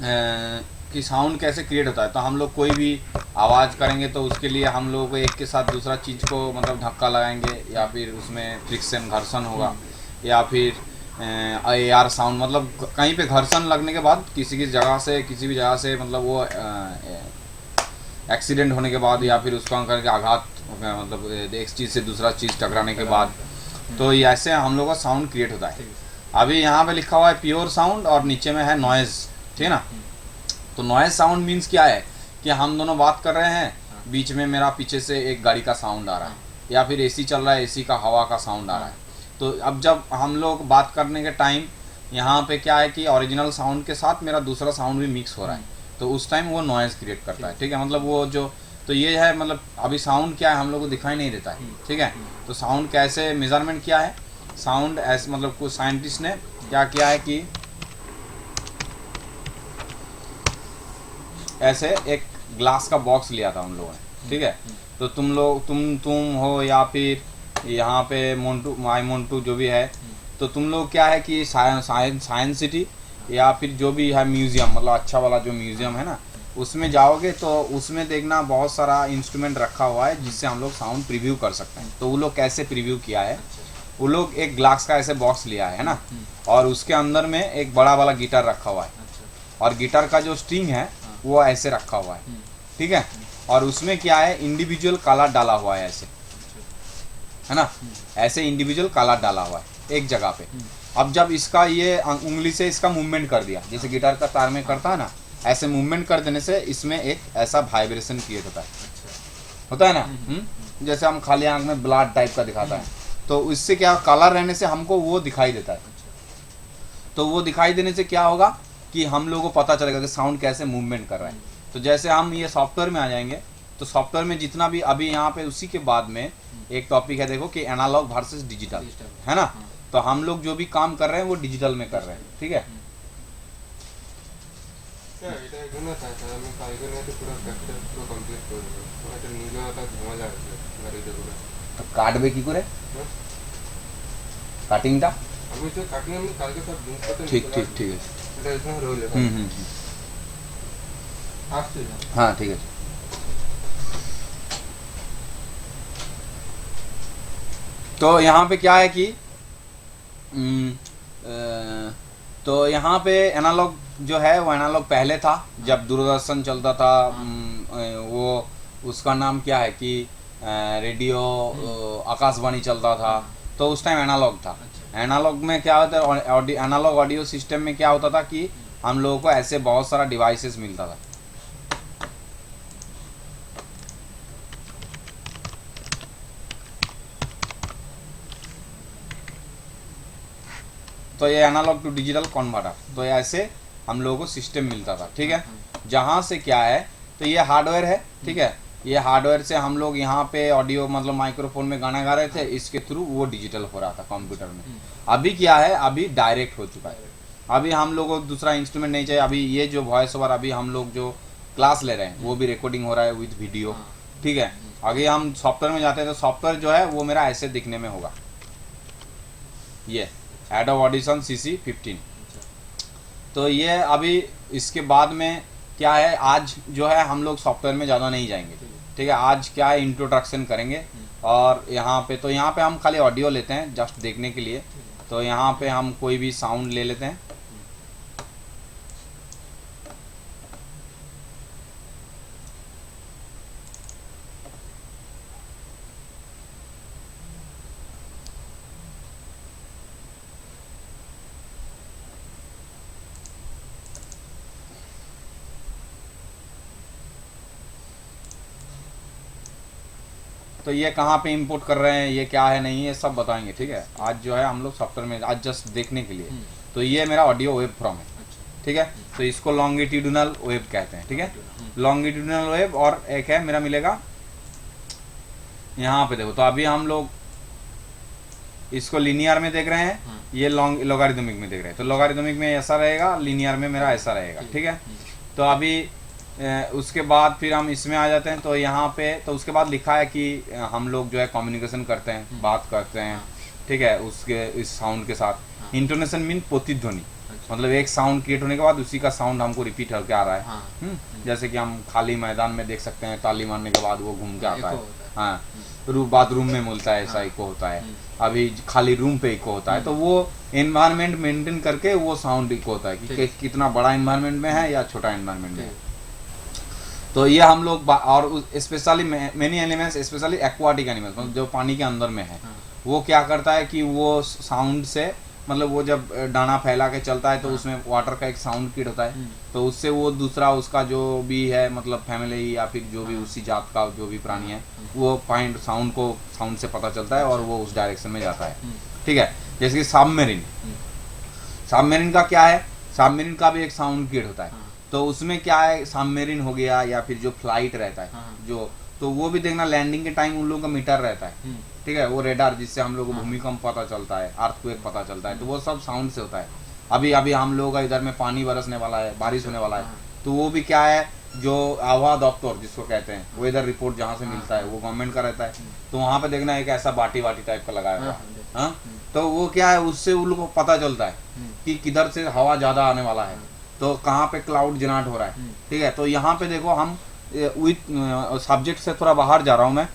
कि साउंड कैसे क्रिएट होता है। तो हम लोग कोई भी आवाज़ करेंगे तो उसके लिए हम लोग एक के साथ दूसरा चीज़ को मतलब धक्का लगाएंगे, या फिर उसमें फ्रिक्शन घर्षण होगा, या फिर AR साउंड मतलब कहीं पे घर्षण लगने के बाद किसी की जगह से किसी भी जगह से मतलब वो एक्सीडेंट होने के बाद, या फिर उसका करके आघात मतलब एक चीज़ से दूसरा चीज़ टकराने के बाद, तो ये ऐसे हम लोग का साउंड क्रिएट होता है। अभी यहाँ पे लिखा हुआ है प्योर साउंड और नीचे में है नॉइज़, ठीक है ना। तो नॉइज़ साउंड मीन्स क्या है कि हम दोनों बात कर रहे हैं, बीच में मेरा पीछे से एक गाड़ी का साउंड आ रहा है, या फिर AC चल रहा है, AC का हवा का साउंड आ रहा है। तो अब जब हम लोग बात करने के टाइम यहाँ पे क्या है कि ओरिजिनल साउंड के साथ मेरा दूसरा साउंड भी मिक्स हो रहा है, तो उस टाइम वो नॉइज़ क्रिएट करता है, ठीक है। मतलब वो जो तो ये है मतलब अभी साउंड क्या है हम लोग को दिखाई नहीं देता है, ठीक है। तो साउंड कैसे मेजरमेंट किया है, साउंड ऐसे मतलब कुछ साइंटिस्ट ने क्या किया है कि ऐसे एक ग्लास का बॉक्स लिया था उन लोगों ने, ठीक है। तो तुम लोग तुम हो या फिर यहाँ पे मोन्टू माई मोन्टू जो भी है, तो तुम लोग क्या है कि साइंस सिटी या फिर जो भी है म्यूज़ियम, मतलब अच्छा वाला जो म्यूज़ियम है ना, उसमें जाओगे तो उसमें देखना बहुत सारा इंस्ट्रूमेंट रखा हुआ है जिससे हम लोग साउंड प्रीव्यू कर सकते हैं। तो वो लोग कैसे प्रीव्यू किया है, वो लोग एक ग्लास का ऐसे बॉक्स लिया है ना, और उसके अंदर में एक बड़ा वाला गिटार रखा हुआ है, और गिटार का जो स्ट्रिंग है वो ऐसे रखा हुआ है, ठीक है। और उसमें क्या है इंडिविजुअल कलर डाला हुआ है ऐसे, है ना, ऐसे इंडिविजुअल कलर डाला हुआ है एक जगह पे। अब जब इसका ये उंगली से इसका मूवमेंट कर दिया, जैसे गिटार का तार में करता है ना, ऐसे मूवमेंट कर देने से इसमें एक ऐसा वाइब्रेशन क्रिएट होता है ना। जैसे हम खाली आंख में ब्लड टाइप का दिखाता है, तो इससे क्या कलर रहने से हमको वो दिखाई देता है। तो वो दिखाई देने से क्या होगा कि हम लोगों को पता चलेगा कि साउंड कैसे मूवमेंट कर रहा है। तो जैसे हम ये सॉफ्टवेयर में आ जाएंगे, तो सॉफ्टवेयर में जितना भी अभी यहाँ पे उसी के बाद में एक टॉपिक है देखो कि एनालॉग वर्सेस डिजिटल, है ना। तो हम लोग जो भी काम कर रहे हैं वो डिजिटल में कर रहे हैं, ठीक है। তো কাটবে কি করে কাটিংটা? আমি তো কাটিং আমি কালকে সব জিনিসপত্র ঠিক ঠিক ঠিক আছে। এটা এখানে রইল। আসছে হ্যাঁ ঠিক আছে। तो यहाँ पे क्या है कि तो यहाँ पे एनालॉग जो है वो एनालॉग पहले था जब दूरदर्शन चलता था। वो उसका नाम क्या है कि रेडियो आकाशवाणी चलता था, तो उस टाइम एनालॉग था। एनालॉग में क्या होता है, एनालॉग ऑडियो सिस्टम में क्या होता था कि हम लोगों को ऐसे बहुत सारा डिवाइसेस मिलता था। तो ये एनालॉग टू डिजिटल कन्वर्टर, तो ऐसे हम लोगों को सिस्टम मिलता था, ठीक है। जहाँ से क्या है, तो ये हार्डवेयर है, ठीक है। ये हार्डवेयर से हम लोग यहाँ पे ऑडियो मतलब माइक्रोफोन में गाना गा रहे थे, इसके थ्रू वो डिजिटल हो रहा था कंप्यूटर में। अभी क्या है, अभी डायरेक्ट हो चुका है। अभी हम लोग को दूसरा इंस्ट्रूमेंट नहीं चाहिए। अभी ये जो वॉइस ओवर अभी हम लोग जो क्लास ले रहे हैं वो भी रिकॉर्डिंग हो रहा है विद वीडियो, ठीक है। आगे हम सॉफ्टवेयर में जाते हैं तो सॉफ्टवेयर जो है वो मेरा ऐसे दिखने में होगा, ये एडोब ऑडिशन CC15। तो ये अभी इसके बाद में क्या है, आज जो है हम लोग सॉफ्टवेयर में ज़्यादा नहीं जाएंगे, ठीक है। आज क्या है इंट्रोडक्शन करेंगे, और यहाँ पे तो यहाँ पे हम खाली ऑडियो लेते हैं जस्ट देखने के लिए। तो यहाँ पे हम कोई भी साउंड ले लेते हैं, तो ये कहाँ पे इंपोर्ट कर रहे हैं, ये क्या है नहीं, ये सब बताएंगे, ठीक है। आज जो है हम लोग सॉफ्टवेयर में आज जस्ट देखने के लिए। तो ये मेरा ऑडियो वेब फ्रॉम है, ठीक है। तो इसको लॉन्गिट्यूडिनल वेब कहते हैं, ठीक है। लॉन्गिट्यूडिनल वेब, और एक है मेरा मिलेगा यहाँ पे देखो। तो अभी हम लोग इसको लिनियर में देख रहे हैं, ये लॉगरिदमिक में देख रहे हैं। तो लॉगरिदमिक में ऐसा रहेगा, लिनियर में मेरा ऐसा रहेगा, ठीक है। तो अभी उसके बाद फिर हम इसमें आ जाते हैं। तो यहाँ पे तो उसके बाद लिखा है कि हम लोग जो है कम्युनिकेशन करते हैं, बात करते हैं, ठीक है, उसके इस साउंड के साथ। इंटोनेशन मीन प्रतिध्वनि, मतलब एक साउंड क्रिएट होने के बाद उसी का साउंड हमको रिपीट होकर आ रहा है। हाँ। जैसे कि हम खाली मैदान में देख सकते हैं, ताली मारने के बाद वो घूम के आता है। इको होता है। हाँ, बाथरूम में मिलता है, ऐसा हाँ। इको होता है। अभी खाली रूम पे इको होता है, तो वो एनवायरनमेंट मेंटेन करके वो साउंड इको होता है कि कितना बड़ा एनवायरनमेंट में है या छोटा एनवायरनमेंट में है। तो ये हम लोग और specially many elements, specially aquatic animals, मतलब जो पानी के अंदर में है, हाँ। वो क्या करता है कि वो साउंड से, मतलब वो जब दाना फैला के चलता है तो उसमें वाटर का एक साउंड किट होता है, तो उससे वो दूसरा उसका जो भी है, मतलब फैमिली या फिर जो भी उसी जात का जो भी प्राणी है, वो पॉइंट साउंड से पता चलता है और वो उस डायरेक्शन में जाता है। ठीक है, जैसे कि सबमरीन का क्या है, सबमरीन का भी एक साउंड किट होता है। तो उसमें क्या है, सबमरीन हो गया या फिर जो फ्लाइट रहता है जो, तो वो भी देखना लैंडिंग के टाइम उन लोगों का मीटर रहता है। ठीक है, वो रेडार जिससे हम लोग को भूमिकंप पता चलता है, अर्थक्वेक पता चलता है, तो वो सब साउंड से होता है। अभी अभी हम लोगों का इधर में पानी बरसने वाला है, बारिश होने वाला है, तो वो भी क्या है, जो आबोहवा दफ्तर जिसको कहते हैं, वो इधर रिपोर्ट जहाँ से मिलता है वो गवर्नमेंट का रहता है। तो वहाँ पे देखना एक ऐसा बाटी टाइप का लगाया हुआ है, हाँ, तो वो क्या है, उससे उन लोगों को पता चलता है कि किधर से हवा ज्यादा आने वाला है, तो कहाँ पे क्लाउड जनरेट हो रहा है। ठीक है, तो यहाँ पे देखो हम विथ सब्जेक्ट से थोड़ा बाहर जा रहा हूँ मैं।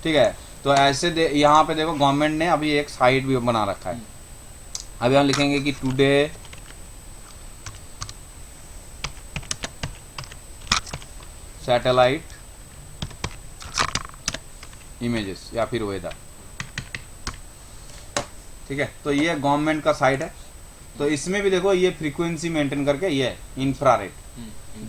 ठीक है, तो ऐसे यहाँ पे देखो गवर्नमेंट ने अभी एक साइट भी बना रखा है। अभी हम लिखेंगे कि टुडे सैटेलाइट इमेजेस या फिर वेदर। ठीक है, तो ये गवर्नमेंट का साइट है। तो इसमें भी देखो ये फ्रीक्वेंसी मेंटेन करके, ये इंफ्रारेड,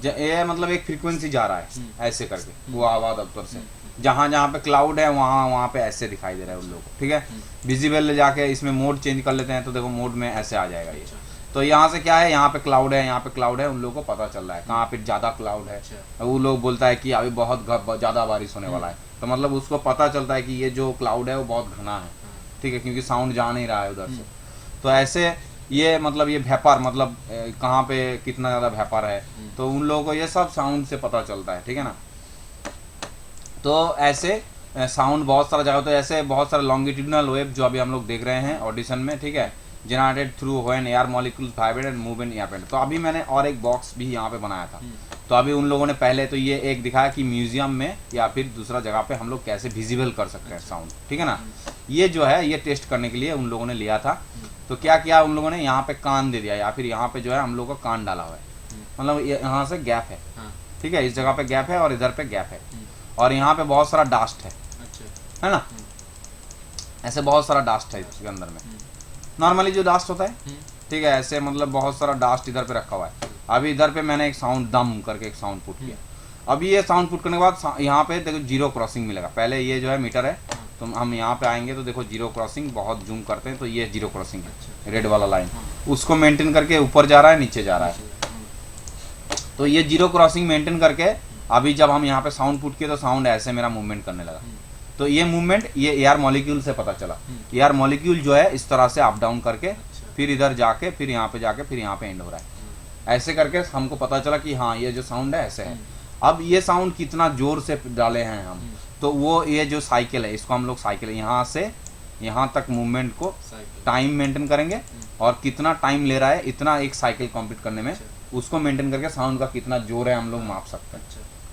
ये मतलब एक फ्रीक्वेंसी जा रहा है ऐसे करके वो आवाज दफ्तर से, जहां जहां पे क्लाउड है वहां पे ऐसे दिखाई दे रहा है उन लोगों को। ठीक है, विजिबल ले जाके इसमें मोड चेंज कर लेते हैं, तो देखो मोड में ऐसे आ जाएगा ये। तो यहाँ से क्या है, यहाँ पे क्लाउड है, यहाँ पे क्लाउड है, उन लोगों को पता चल रहा है कहाँ पे ज्यादा क्लाउड है। वो लोग बोलता है कि अभी बहुत ज्यादा बारिश होने वाला है, तो मतलब उसको पता चलता है कि ये जो क्लाउड है वो बहुत घना है। ठीक है, क्योंकि साउंड जा नहीं रहा है उधर से। तो ऐसे ये मतलब ये व्यापार, मतलब कहाँ पे कितना ज्यादा व्यापार है, तो उन लोगों को ये सब साउंड से पता चलता है। ठीक है ना, तो ऐसे साउंड बहुत सारा जगह, तो ऐसे बहुत सारे लॉन्गिट्यूडनल वेव जो अभी हम लोग देख रहे हैं ऑडिशन में। ठीक है, generated through when air molecules vibrate and move in air. तो अभी मैंने और एक बॉक्स भी यहाँ पे बनाया था। तो अभी उन लोगों ने पहले तो ये एक दिखाया कि म्यूजियम में या फिर दूसरा जगह पे हम लोग कैसे विजिबल कर सकते हैं साउंड। ठीक है ना, ये जो है ये टेस्ट करने के लिए उन लोगों ने लिया था। तो क्या किया उन लोगों ने, यहाँ पे कान दे दिया या फिर यहाँ पे जो है हम लोग का कान डाला हुआ है, मतलब यहाँ से गैप है। ठीक है, इस जगह पे गैप है और इधर पे गैप है, और यहाँ पे बहुत सारा डास्ट है ना, ऐसे बहुत सारा डास्ट है इसके अंदर में, नॉर्मली जो डास्ट होता है। ठीक है, ऐसे मतलब बहुत सारा डास्ट इधर पे रखा हुआ है। अभी इधर पे मैंने एक साउंड दम करके एक साउंड पुट किया। अभी ये साउंड पुट करने के बाद यहाँ पे देखो जीरो क्रॉसिंग मिलेगा। पहले ये जो है मीटर है, तो हम यहाँ पे आएंगे तो देखो जीरो क्रॉसिंग, बहुत जूम करते हैं तो ये जीरो क्रॉसिंग है, रेड वाला लाइन, उसको मेंटेन करके ऊपर जा रहा है नीचे जा रहा है। तो ये जीरो क्रॉसिंग मेंटेन करके अभी जब हम यहाँ पे साउंड पुट किए तो साउंड ऐसे मेरा मूवमेंट करने लगा। तो ये मूवमेंट ये एयर मॉलिक्यूल से पता चला। एयर मॉलिक्यूल जो है इस तरह से अप डाउन करके फिर इधर जाके फिर यहाँ पे जाके फिर यहाँ पे एंड हो रहा है। ऐसे करके हमको पता चला कि हाँ ये जो साउंड है ऐसे है। अब ये साउंड कितना जोर से डाले हैं हम, तो वो ये जो साइकिल है इसको हम लोग साइकिल यहाँ से यहाँ तक मूवमेंट को टाइम मेंटेन करेंगे, और कितना टाइम ले रहा है इतना एक साइकिल कंप्लीट करने में, उसको मेंटेन करके साउंड का कितना जोर है हम लोग माप सकते हैं।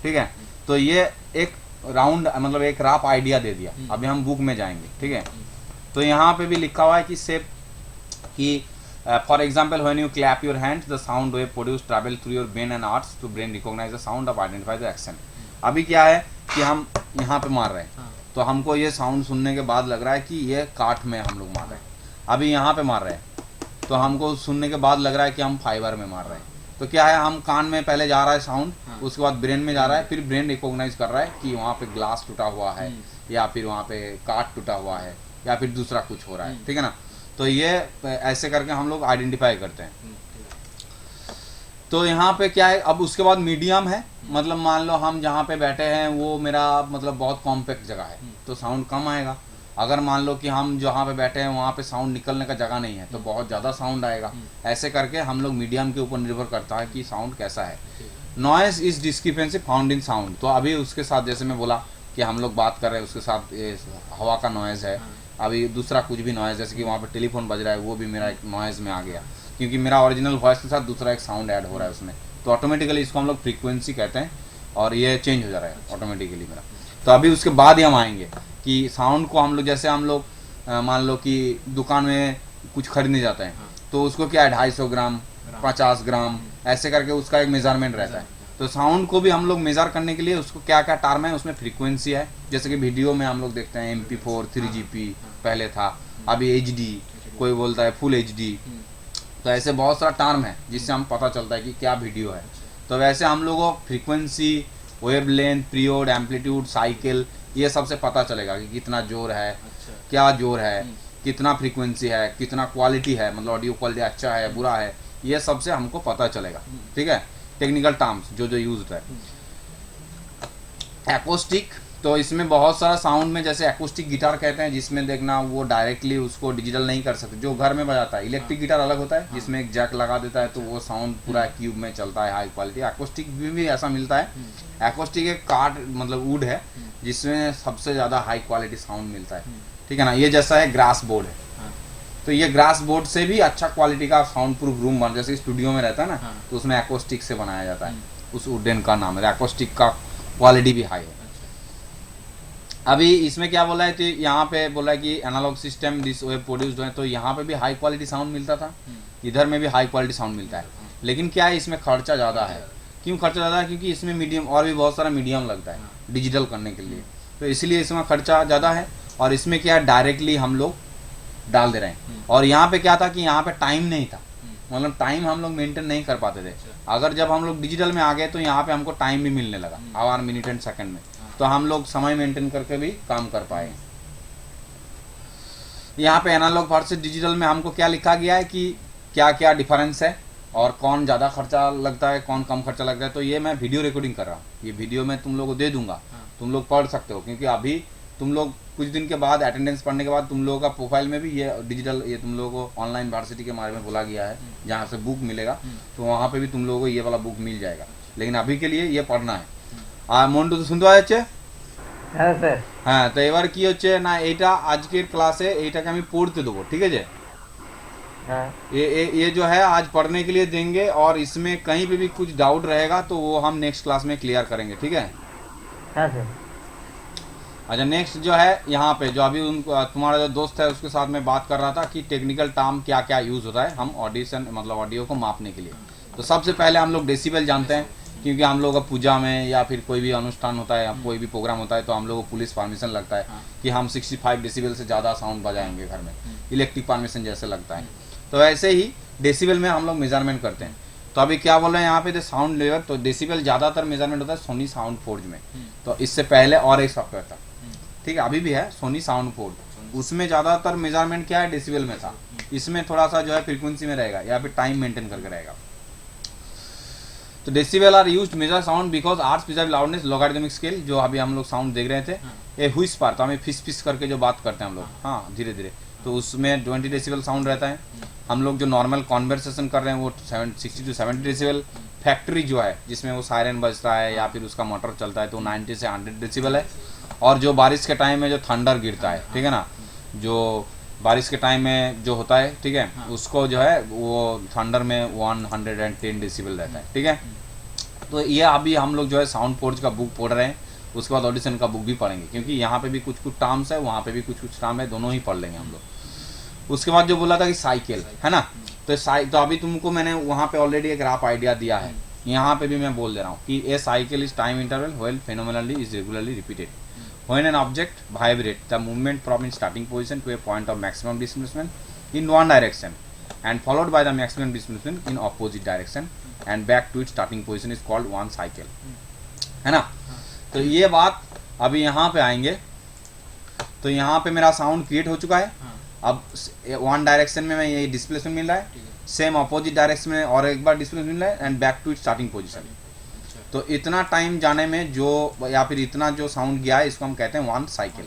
ठीक है, तो ये एक राउंड मतलब एक रफ आइडिया दे दिया। अभी हम बुक में जाएंगे। ठीक है, तो यहाँ पे भी लिखा हुआ है कि सेप कि for example when you clap your hands the sound wave produce travel through your brain and arts to brain recognize the sound of identify the action. अभी क्या है कि हम यहाँ पे मार रहे हैं, तो हमको ये साउंड सुनने के बाद लग रहा है कि ये काठ में हम लोग मार रहे हैं। अभी यहाँ पे मार रहे हैं तो हमको सुनने के बाद लग रहा है कि हम फाइबर में मार रहे हैं। तो क्या है, हम कान में पहले जा रहा है साउंड, उसके बाद ब्रेन में जा रहा है, फिर ब्रेन रिकॉग्नाइज कर रहा है कि वहाँ पे ग्लास टूटा हुआ है या फिर वहाँ पे काठ टूटा हुआ है या फिर दूसरा कुछ हो रहा है। ठीक है ना, तो ये ऐसे करके हम लोग आइडेंटिफाई करते हैं। तो यहाँ पे क्या है, अब उसके बाद मीडियम है, मतलब मान लो हम जहाँ पे बैठे हैं वो मेरा मतलब बहुत कॉम्पैक्ट जगह है तो साउंड कम आएगा। अगर मान लो कि हम जहाँ पे बैठे हैं वहाँ पे साउंड निकलने का जगह नहीं है तो बहुत ज़्यादा साउंड आएगा। ऐसे करके हम लोग मीडियम के ऊपर निर्भर करता है कि साउंड कैसा है। Noise is discrepancy found in sound. तो अभी उसके साथ जैसे मैं बोला कि हम लोग बात कर रहे हैं उसके साथ हवा का नॉइज़ है, अभी दूसरा कुछ भी नॉइज़ जैसे कि वहाँ पे टेलीफोन बज रहा है वो भी मेरा एक नॉइज़ में आ गया। क्योंकि मेरा ओरिजिनल वॉइस के साथ दूसरा एक साउंड ऐड हो रहा है उसमें, तो ऑटोमेटिकली इसको हम लोग फ्रीक्वेंसी कहते हैं और ये चेंज हो जा रहा है ऑटोमेटिकली मेरा। तो अभी उसके बाद ही हम आएंगे कि साउंड को हम लोग, जैसे हम लोग मान लो कि दुकान में कुछ खरीदने जाते हैं तो उसको क्या है 250 ग्राम 50 ग्राम ऐसे करके उसका एक मेजरमेंट रहता है। तो साउंड को भी हम लोग मेजर करने के लिए उसको क्या क्या टर्म है, उसमें फ्रीक्वेंसी है, जैसे कि वीडियो में हम लोग देखते हैं MP4 3GP पहले था, अभी HD, कोई बोलता है फुल HD। तो ऐसे बहुत सारा टर्म है जिससे हम पता चलता है कि क्या वीडियो है। तो वैसे हम लोगों को frequency, wave length, period, amplitude, cycle, ये सबसे पता चलेगा कि कितना जोर है, क्या जोर है, कितना फ्रीक्वेंसी है, कितना क्वालिटी है, मतलब ऑडियो क्वालिटी अच्छा है बुरा है, ये सबसे हमको पता चलेगा। ठीक है, टेक्निकल टर्म्स जो यूज्ड है। एक्रोस्टिक, तो इसमें बहुत सारा साउंड में, जैसे एक्रोस्टिक गिटार कहते हैं जिसमें देखना वो डायरेक्टली उसको डिजिटल नहीं कर सकते, जो घर में बजाता है। इलेक्ट्रिक गिटार अलग होता है जिसमें एक जैक लगा देता है तो वो साउंड पूरा क्यूब में चलता है, हाई क्वालिटी। एक्रोस्टिक में भी ऐसा मिलता है। एक्रोस्टिक एक काठ मतलब वुड है जिसमें सबसे ज़्यादा हाई क्वालिटी साउंड मिलता है। ठीक है ना, ये जैसा है ग्रास बोर्ड है, तो ये ग्रास बोर्ड से भी अच्छा क्वालिटी का साउंड प्रूफ रूम बन, जैसे स्टूडियो में रहता है ना, तो उसमें एक्रोस्टिक से बनाया जाता है, उस वुडन का नाम है। एक्रोस्टिक का क्वालिटी भी हाई है। अभी इसमें क्या बोला है, तो यहाँ पे बोला है कि analog system this way produced है, तो यहाँ पे भी हाई क्वालिटी साउंड मिलता था, इधर में भी हाई क्वालिटी साउंड मिलता है। लेकिन क्या है, इसमें खर्चा ज़्यादा है। क्यों खर्चा ज़्यादा है? क्योंकि इसमें मीडियम और भी बहुत सारा मीडियम लगता है डिजिटल करने के लिए, तो इसलिए इसमें खर्चा ज़्यादा है। और इसमें क्या है, डायरेक्टली हम लोग डाल दे रहे हैं। और यहाँ पे क्या था कि यहाँ पे टाइम नहीं था, मतलब टाइम हम लोग मेंटेन नहीं कर पाते थे। अगर जब हम लोग डिजिटल में आ गए तो यहाँ पे हमको टाइम भी मिलने लगा, आवर, मिनट एंड सेकंड में, तो हम लोग समय मेंटेन करके भी काम कर पाए। यहाँ पे एनालॉग वर्सेस डिजिटल में हमको क्या लिखा गया है कि क्या क्या डिफरेंस है और कौन ज़्यादा खर्चा लगता है, कौन कम खर्चा लगता है। तो ये मैं वीडियो रिकॉर्डिंग कर रहा हूँ, ये वीडियो मैं तुम लोगों को दे दूंगा, तुम लोग पढ़ सकते हो। क्योंकि अभी तुम लोग कुछ दिन के बाद अटेंडेंस पढ़ने के बाद तुम लोगों का प्रोफाइल में भी ये डिजिटल, ये तुम लोगों को ऑनलाइन यूनिवर्सिटी के बारे में बोला गया है, जहाँ से बुक मिलेगा, तो वहाँ पे भी तुम लोगों को ये वाला बुक मिल जाएगा। लेकिन अभी के लिए ये पढ़ना है। মন্টু তো শুনতে পাচ্ছে? হ্যাঁ স্যার। হ্যাঁ, তো এবার কি হচ্ছে না, এইটা আজকের ক্লাসে এইটাকে আমি পড়তে দেবো, ঠিক है। हाँ ये जो है आज पढ़ने के लिए देंगे, और इसमें कहीं पे भी कुछ डाउट रहेगा तो वो हम नेक्स्ट क्लास में क्लियर करेंगे, ठीक है। हाँ सर। अच्छा, नेक्स्ट जो है यहाँ पे जो अभी उनको तुम्हारा जो दोस्त है उसके साथ में बात कर रहा था कि टेक्निकल टर्म क्या क्या यूज़ होता है हम ऑडिशन मतलब ऑडियो को मापने के लिए। तो सबसे पहले हम लोग डेसिबल जानते हैं, क्योंकि हम लोग पूजा में या फिर कोई भी अनुष्ठान होता है या कोई भी प्रोग्राम होता है तो हम लोग को पुलिस परमिशन लगता है कि हम 65 डेसिबल से ज़्यादा साउंड बजाएंगे घर में, इलेक्ट्रिक परमिशन जैसे लगता है। तो ऐसे ही डेसिबल में हम लोग मेजरमेंट करते हैं। तो अभी क्या बोल रहे हैं यहाँ पे, साउंड लेवल, तो डेसिबल ज़्यादातर मेजरमेंट होता है सोनी साउंड फोर्ज में। तो इससे पहले और एक सॉफ्टवेयर था, ठीक है, अभी भी है सोनी साउंड फोर्ज, उसमें ज़्यादातर मेजरमेंट क्या है, डेसिबल में था। इसमें थोड़ा सा जो है फ्रीक्वेंसी में रहेगा या फिर टाइम मेंटेन करके रहेगा। तो decibel are used measure sound because ears पिजर लाउडनेस लॉगरिथमिक स्केल, जो अभी हम लोग साउंड देख रहे थे, ये हुइस पार, तो हमें फिस फिस करके जो बात करते हैं हम लोग, हाँ धीरे धीरे, तो उसमें 20 डेसिबल साउंड रहता है। हम लोग जो नॉर्मल कॉन्वर्सेशन कर रहे हैं वो 60 to 70 डेसिबल। फैक्ट्री जो है जिसमें वो सायरन बजता है या फिर उसका मोटर चलता है तो 90 से 100 डेसिबल है। और जो बारिश के टाइम में जो थंडर गिरता है, ठीक है ना, जो बारिश के टाइम में जो होता है, ठीक है, उसको जो है वो थंडर में 110 डेसिबल रहता है, ठीक है। तो ये अभी हम लोग जो है साउंड फोर्ज का बुक पढ़ रहे हैं, उसके बाद ऑडिशन का बुक भी पढ़ेंगे, क्योंकि यहाँ पे भी कुछ कुछ टर्म्स है, वहाँ पे भी कुछ कुछ टर्म है, दोनों ही पढ़ लेंगे हम लोग। उसके बाद जो बोला था कि साइकिल है ना, तो अभी तुमको मैंने वहाँ पे ऑलरेडी एक रफ आइडिया दिया है, यहाँ पे भी मैं बोल दे रहा हूँ कि a cycle is time interval when phenomenally is regularly repeated when an object vibrate the movement from in starting position to a point of maximum displacement in one direction and followed by the maximum displacement in opposite direction and back to its starting position is called one cycle, है ना। तो ये बात अभी यहाँ पे आएंगे। तो यहाँ पे मेरा साउंड क्रिएट हो चुका है। अब वन डायरेक्शन में मैं ये डिस्प्लेसमेंट मिल रहा है, सेम अपोजिट डायरेक्शन में और एक बार डिस्प्लेसमेंट मिल रहा है, and back to its starting position. तो इतना टाइम जाने में जो या फिर इतना जो साउंड गया है इसको हम कहते हैं वन साइकिल,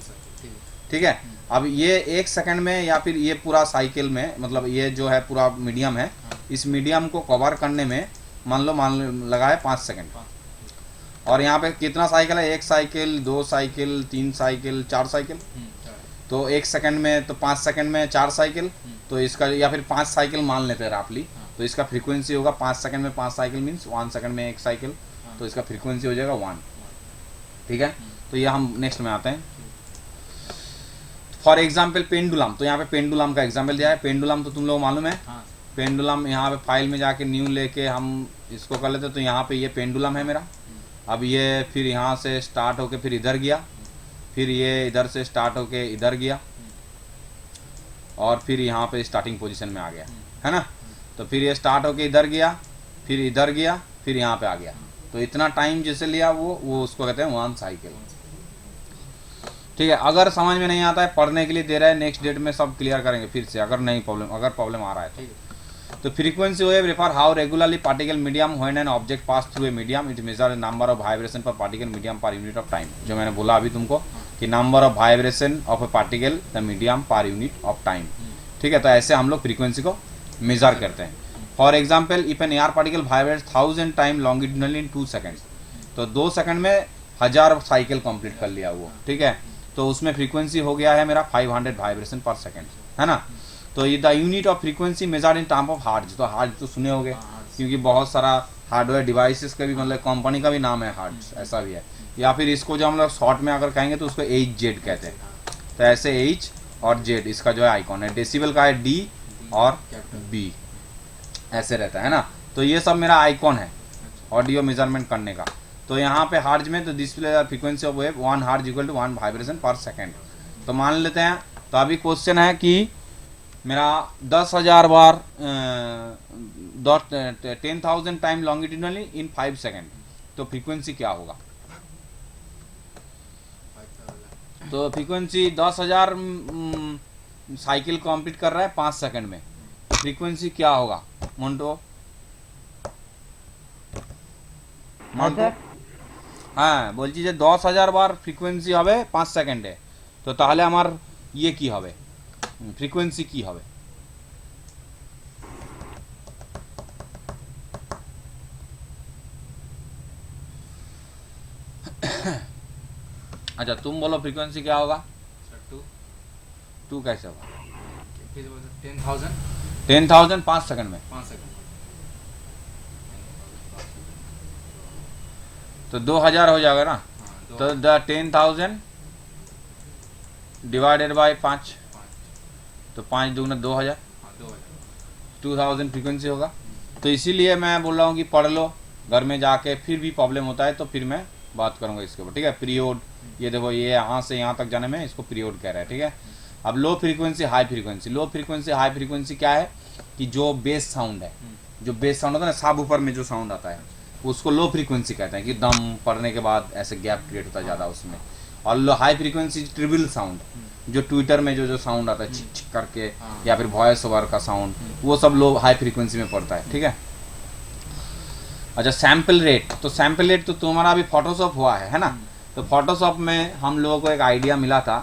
ठीक है। अब ये 1 सेकंड में या फिर ये पूरा साइकिल में, मतलब ये जो है पूरा मीडियम है, इस मीडियम को कवर करने में मान लगा है 5 सेकंड। और यहाँ पे कितना साइकिल है, 1 साइकिल, 2 साइकिल, 3 साइकिल, 4 साइकिल। तो 1 सेकंड में तो 5 सेकंड में 4 साइकिल, तो इसका या फिर 5 साइकिल मान लेते हैं राफली, तो इसका फ्रीक्वेंसी होगा 5 सेकंड में 5 साइकिल मीन्स 1 सेकंड में 1 साइकिल, तो इसका फ्रीक्वेंसी हो जाएगा 1। ठीक है, तो ये हम नेक्स्ट में आते हैं। फॉर एग्जाम्पल पेंडुलम, तो यहाँ पे पेंडुलम का एग्जाम्पल दिया है। पेंडुलम तो तुम लोग मालूम है, पेंडुलम यहाँ पे फाइल में जाके न्यू लेके हम इसको कर लेते, तो यहाँ पे ये पेंडुलम है मेरा। अब ये फिर यहाँ से स्टार्ट होके फिर इधर गया, फिर ये इधर से स्टार्ट होके इधर गया, और फिर यहाँ पे स्टार्टिंग पोजीशन में आ गया, है ना। तो फिर ये स्टार्ट होके इधर गया, फिर इधर गया, फिर यहाँ पे आ गया। तो इतना टाइम जैसे लिया वो उसको कहते हैं 1 साइकिल। ठीक है, अगर समझ में नहीं आता है, पढ़ने के लिए दे रहा है, नेक्स्ट डेट में सब क्लियर करेंगे फिर से, अगर प्रॉब्लम आ रहा है तो frequency wave refer how regularly particle medium when an object pass through a medium it measure number of vibration per particle medium per unit of time. जो मैंने बोला अभी तुमको कि number of vibration of a particle the medium per unit of time. ठीक है, तो ऐसे हम लोग फ्रीक्वेंसी को मेजर करते हैं। For example if an air particle vibrates 1000 time longitudinally in 2 seconds, तो 2 सेकंड में 1000 साइकिल कंप्लीट कर लिया वो। ठीक है, तो उसमें फ्रीक्वेंसी हो गया है मेरा 500 वाइब्रेशन पर सेकंड, है ना। तो ये the unit of frequency measured in term of hertz, तो हार्ट्ज तो सुने होंगे क्योंकि बहुत सारा हार्डवेयर डिवाइसेस का भी मतलब कंपनी का भी नाम है हार्ट्ज, ऐसा भी है। या फिर इसको जो हम लोग शॉर्ट में अगर कहेंगे तो उसको HZ कहते हैं। तो ऐसे H और Z इसका जो है आइकॉन है। डेसिबल का है D और B, ऐसे रहता है ना। तो ये सब मेरा आइकॉन है ऑडियो मेजरमेंट करने का। तो यहाँ पे हार्ज में तो display frequency of wave 1 hertz equal to 1 vibration per second. तो मान लेते हैं, तो अभी क्वेश्चन है कि मेरा 10,000 बार 10,000 टाइम लॉन्गिट्यूडनली इन 5 सेकंड, तो फ्रीक्वेंसी क्या होगा। तो फ्रीक्वेंसी 10,000 साइकिल कंप्लीट कर रहा है 5 सेकंड में, तो फ्रीक्वेंसी क्या होगा मोन्टो। हाँ बोलছি যে 10,000 বার ফ্রিকোয়েন্সি হবে 5 সেকেন্ডে, তো তাহলে আমার ইয়ে কি হবে, ফ্রিকোয়েন্সি কি হবে। अच्छा तुम बोलो फ्रीक्वेंसी क्या होगा। 2 कैसे होगा। 10,000 5 सेकंड में, 5 सेकंड। तो 2,000 हो जाएगा ना। तो द 10,000 डिवाइडेड बाय 5, तो 5 दूना 2,000, 2,000 फ्रीक्वेंसी होगा। तो इसीलिए मैं बोल रहा हूँ कि पढ़ लो घर में जाके, फिर भी प्रॉब्लम होता है तो फिर मैं बात करूंगा इसके ऊपर। ठीक है, पीरियड, ये देखो ये यहाँ से यहाँ तक जाने में इसको पीरियड कह रहा है। ठीक है, अब low frequency high frequency. Low frequency high frequency क्या है कि जो बेस साउंड है, जो बेस साउंड होता है ना, सब ऊपर में जो साउंड आता है उसको लो फ्रीक्वेंसी कहते हैं, कि दम पड़ने के बाद ऐसे गैप क्रिएट होता है ज़्यादा उसमें। और लो हाई फ्रीक्वेंसी ट्रिबल साउंड, जो ट्विटर में जो साउंड आता है चिक चिक करके, या फिर वॉइस ओवर का साउंड, वो सब लो हाई फ्रीक्वेंसी में पड़ता है। ठीक है, अच्छा सैम्पल रेट, तो सैम्पल रेट तो तुम्हारा अभी फोटोशॉप हुआ है ना। तो फोटोशॉप में हम लोगों को एक आइडिया मिला था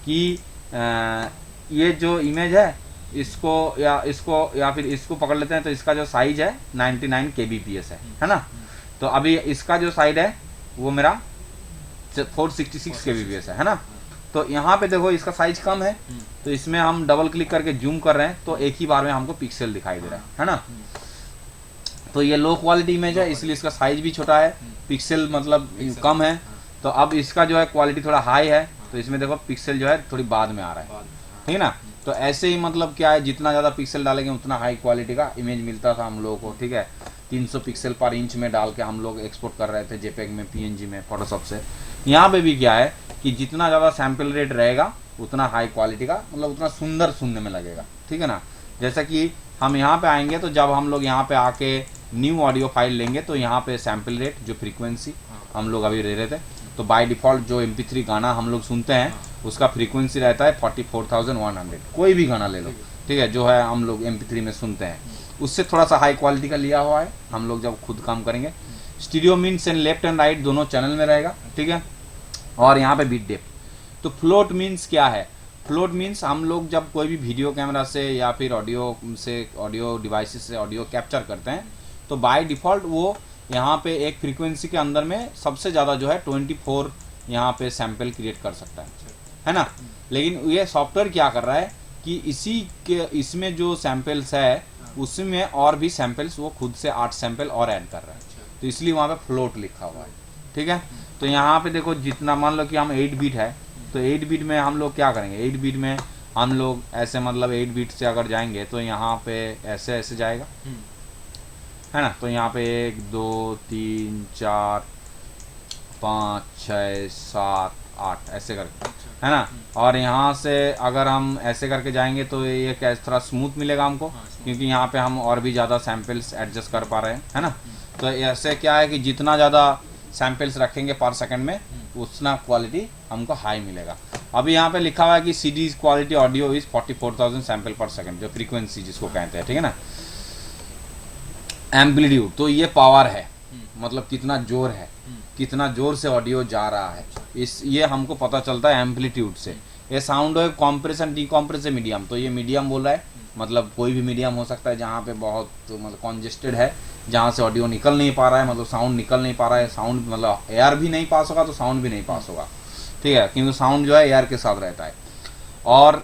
कि ये जो इमेज है इसको या फिर इसको पकड़ लेते हैं, तो इसका जो साइज है 99 kbps है ना। तो अभी इसका जो साइज है वो मेरा 466 kbps है ना। तो यहाँ पे देखो इसका साइज कम है, तो इसमें हम डबल क्लिक करके जूम कर रहे हैं तो एक ही बार में हमको पिक्सल दिखाई दे रहा है ना। तो ये लो क्वालिटी इमेज है इसलिए इसका साइज भी छोटा है, पिक्सल मतलब कम है। तो अब इसका जो है क्वालिटी थोड़ा हाई है, तो इसमें देखो पिक्सल जो है थोड़ी बाद में आ रहा है, ठीक है ना। तो ऐसे ही मतलब क्या है, जितना ज़्यादा पिक्सल डालेंगे उतना हाई क्वालिटी का इमेज मिलता था हम लोगों को। ठीक है, 300 पिक्सल पर इंच में डाल के हम लोग एक्सपोर्ट कर रहे थे जेपेग में, PNG में, फोटोशॉप से। यहाँ पे भी क्या है कि जितना ज़्यादा सैम्पल रेट रहेगा उतना हाई क्वालिटी का मतलब उतना सुंदर सुनने में लगेगा। ठीक है ना, जैसा कि हम यहाँ पे आएंगे तो जब हम लोग यहाँ पे आके न्यू ऑडियो फाइल लेंगे तो यहाँ पे सैम्पल रेट जो फ्रीक्वेंसी हम लोग अभी ले रहे थे, तो बाय डिफ़ॉल्ट जो MP3 गाना हम लोग सुनते हैं उसका फ्रीक्वेंसी रहता है 44,100। कोई भी गाना ले लो, ठीक है, जो है हम लोग MP3 में सुनते हैं, उससे थोड़ा सा हाई क्वालिटी का लिया हुआ है हम लोग जब खुद काम करेंगे। Stereo means and left and right दोनों चैनल में रहेगा। ठीक है, और यहाँ पे बीट डेप्थ। तो फ्लोट मीन्स क्या है, फ्लोट मीन्स हम लोग जब कोई भी वीडियो कैमरा से या फिर ऑडियो डिवाइसेस से ऑडियो कैप्चर करते हैं तो बाय डिफ़ॉल्ट वो यहाँ पे एक फ्रीक्वेंसी के अंदर में सबसे ज़्यादा जो है 24 यहाँ पे सैंपल क्रिएट कर सकता है ना। लेकिन ये सॉफ्टवेयर क्या कर रहा है कि इसमें जो सैंपल्स है उसमें और भी सैंपल्स वो खुद से 8 सैंपल और ऐड कर रहा है, तो इसलिए वहाँ पे फ्लोट लिखा हुआ है। ठीक है, तो यहाँ पे देखो जितना मान लो कि हम 8 बीट है, तो 8 बीट में हम लोग क्या करेंगे, 8 बीट में हम लोग ऐसे मतलब 8 बीट से अगर जाएंगे तो यहाँ पे ऐसे ऐसे जाएगा, है ना। तो यहाँ पे 1 2 3 4 5 6 7 8 ऐसे करके, है ना। और यहाँ से अगर हम ऐसे करके जाएंगे तो ये क्या इस तरह स्मूथ मिलेगा हमको, क्योंकि यहाँ पे हम और भी ज़्यादा सैंपल्स एडजस्ट कर पा रहे हैं, है ना। तो ऐसे क्या है कि जितना ज़्यादा सैंपल्स रखेंगे पर सेकंड में उतना क्वालिटी हमको हाई मिलेगा। अभी यहाँ पे लिखा हुआ है कि CD quality audio is 44,000 sample पर सेकंड, जो फ्रीक्वेंसी जिसको कहते हैं, ठीक है ना। एम्पलीट्यूड, तो ये पावर है, मतलब कितना जोर है, कितना जोर से ऑडियो जा रहा है, इस ये हमको पता चलता है एम्पलीट्यूड से। ये sound wave compression decompression medium, तो ये मीडियम बोल रहा है, मतलब कोई भी मीडियम हो सकता है जहाँ पे बहुत मतलब कॉन्जेस्टेड है, जहाँ से ऑडियो निकल नहीं पा रहा है, मतलब साउंड निकल नहीं पा रहा है, साउंड मतलब एयर भी नहीं पास होगा तो साउंड भी नहीं पास होगा, ठीक है, क्योंकि साउंड जो है एयर के साथ रहता है। और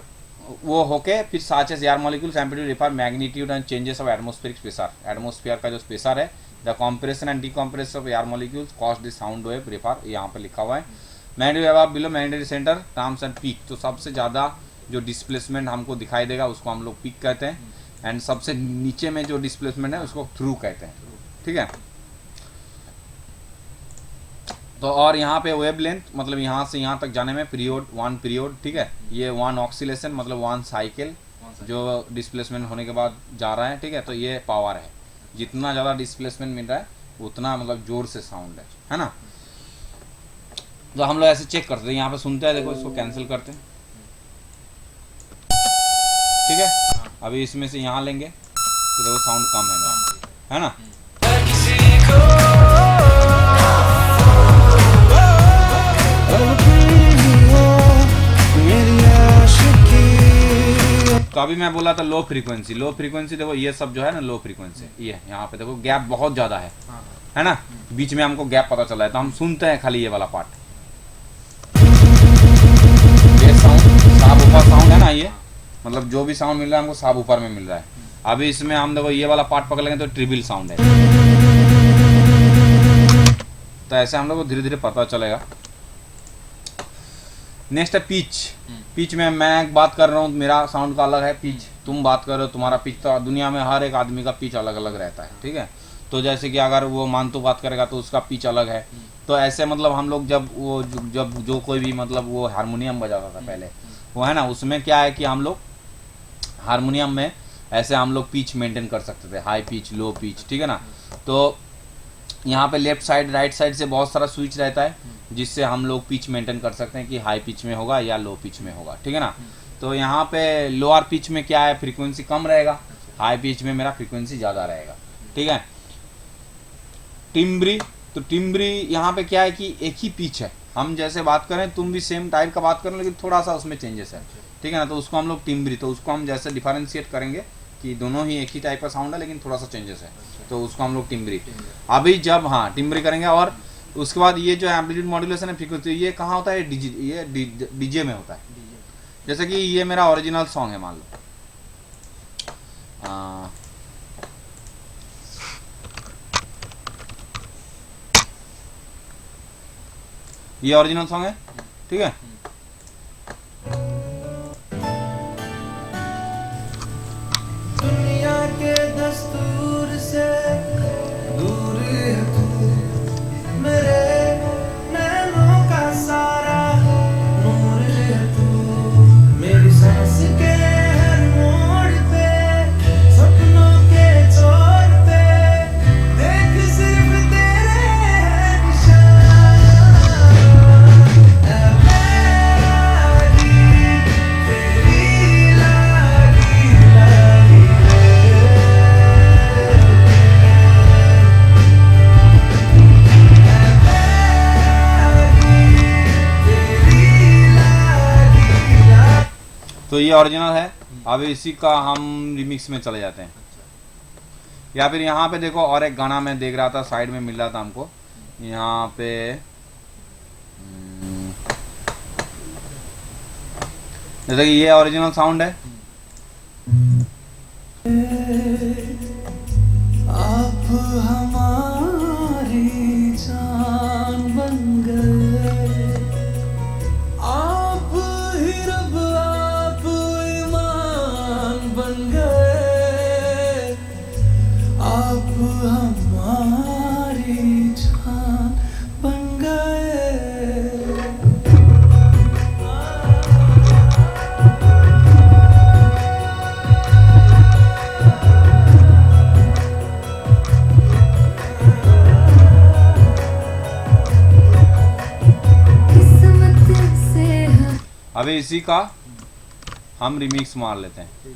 वो होके फिर साचेस air molecules amplitude refer magnitude and changes of atmospheric pressure, atmosphere का जो प्रेशर है, the compression and decompression of air molecules cause the sound wave refer, यहाँ पे लिखा हुआ है। Magnetic wave below magnetic centre terms and peak, तो सबसे ज़्यादा जो डिस्प्लेसमेंट हमको दिखाई देगा उसको हम लोग पीक कहते हैं, एंड सबसे नीचे में जो डिस्प्लेसमेंट है उसको थ्रू कहते हैं, ठीक है। तो और यहाँ पे वेव लेंथ, मतलब यहाँ से यहाँ तक जाने में पीरियड 1 पीरियड, ठीक है, ये 1 ऑक्सीलेशन मतलब 1 साइकिल जो डिस्प्लेसमेंट होने के बाद जा रहा है, ठीक है। तो ये पावर है, जितना ज़्यादा डिस्प्लेसमेंट मिल रहा है उतना मतलब जोर से साउंड है ना। तो हम लोग ऐसे चेक करते हैं, यहाँ पे सुनते हैं, देखो इसको कैंसिल करते हैं, ठीक है। अभी इसमें से यहाँ लेंगे तो देखो साउंड कम है मेरा, है ना। तो अभी मैं बोला था लो फ्रीक्वेंसी, लो फ्रीक्वेंसी देखो ये सब जो है ना लो फ्रीक्वेंसी, ये यहाँ पे देखो गैप बहुत ज़्यादा है ना, बीच में हमको गैप पता चला है, तो हम सुनते हैं खाली ये वाला पार्ट, ये साउंड साफ ऊपर साउंड है ना, ये मतलब जो भी साउंड मिल रहा है हमको साफ ऊपर में मिल रहा है। अभी इसमें हम देखो ये वाला पार्ट पकड़ लेंगे तो ट्रिबल साउंड है, तो ऐसे हम लोग को धीरे धीरे पता चलेगा। नेक्स्ट है पिच। पिच में मैं बात कर रहा हूँ, मेरा साउंड का अलग है पिच, तुम बात कर रहे हो तुम्हारा पिच, तो दुनिया में हर एक आदमी का पिच अलग अलग रहता है, ठीक है। तो जैसे कि अगर वो मानतू बात करेगा तो उसका पिच अलग है, तो ऐसे मतलब हम लोग जब वो जब जो कोई भी मतलब वो हारमोनियम बजाता था पहले, वो है ना, उसमें क्या है कि हम लोग हारमोनियम में ऐसे हम लोग पिच मेंटेन कर सकते थे, हाई पिच लो पिच, ठीक है ना। तो यहाँ पे लेफ्ट साइड राइट साइड से बहुत सारा स्विच रहता है जिससे हम लोग पिच मेंटेन कर सकते हैं कि हाई पिच में होगा या लो पिच में होगा, ठीक है ना। तो यहाँ पे लोअर पिच में क्या है, फ्रीक्वेंसी कम रहेगा, हाई पिच में मेरा फ्रीक्वेंसी ज़्यादा रहेगा, ठीक है। टिम्ब्री, तो टिम्ब्री यहाँ पे क्या है कि एक ही पिच है, हम जैसे बात करें तुम भी सेम टाइप का बात करें, लेकिन थोड़ा सा उसमें चेंजेस है, ठीक है ना। तो उसको हम लोग टिम्ब्री, तो उसको हम जैसे डिफरेंशिएट करेंगे कि दोनों ही एक ही टाइप का साउंड है लेकिन थोड़ा सा चेंजेस है, तो उसको हम लोग टिम्ब्री। अभी जब हाँ टिम्ब्री करेंगे, और उसके बाद ये जो एम्पलीट्यूड मॉड्यूलेशन है फ्रीक्वेंसी, ये कहाँ होता है, ये डीजे में होता है। जैसे कि ये मेरा ओरिजिनल सॉन्ग है, मान लो ये ओरिजिनल सॉन्ग है, ठीक है। दुनिया के दस्तूर से दूर है तू, मेरे नैनों का सारा नूर है तू, मेरी सांस के हर मोड़ पे, सपनों के छोर पे, देख सिर्फ तेरे निशान, ऐ प्यारी तेरी लागी लागी तो ये ओरिजिनल है। अब इसी का हम रिमिक्स में चले जाते हैं, या फिर यहाँ पे देखो और एक गाना मैं देख रहा था, साइड में मिल रहा था हमको, यहाँ पे जैसे कि ये ओरिजिनल साउंड है, अभी इसी का हम रिमिक्स मार लेते हैं।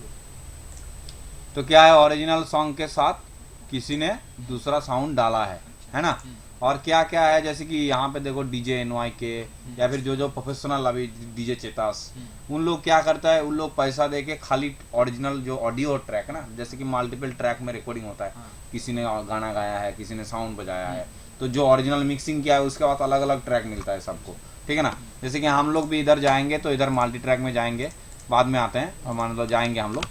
तो क्या है, ओरिजिनल सॉन्ग के साथ किसी ने दूसरा साउंड डाला है ना। और क्या क्या है, जैसे कि यहाँ पे देखो डीजे NY के या फिर जो प्रोफेशनल अभी डीजे चेतास, उन लोग क्या करता है, उन लोग पैसा दे के खाली ओरिजिनल जो ऑडियो ट्रैक है ना, जैसे कि मल्टीपल ट्रैक में रिकॉर्डिंग होता है, किसी ने गाना गाया है, किसी ने साउंड बजाया है, तो जो ओरिजिनल मिक्सिंग किया है उसके बाद अलग अलग ट्रैक मिलता है सबको, ठीक है ना। जैसे कि हम लोग भी इधर जाएंगे तो इधर मल्टी ट्रैक में जाएंगे, बाद में आते हैं, और मान लो जाएंगे हम लोग,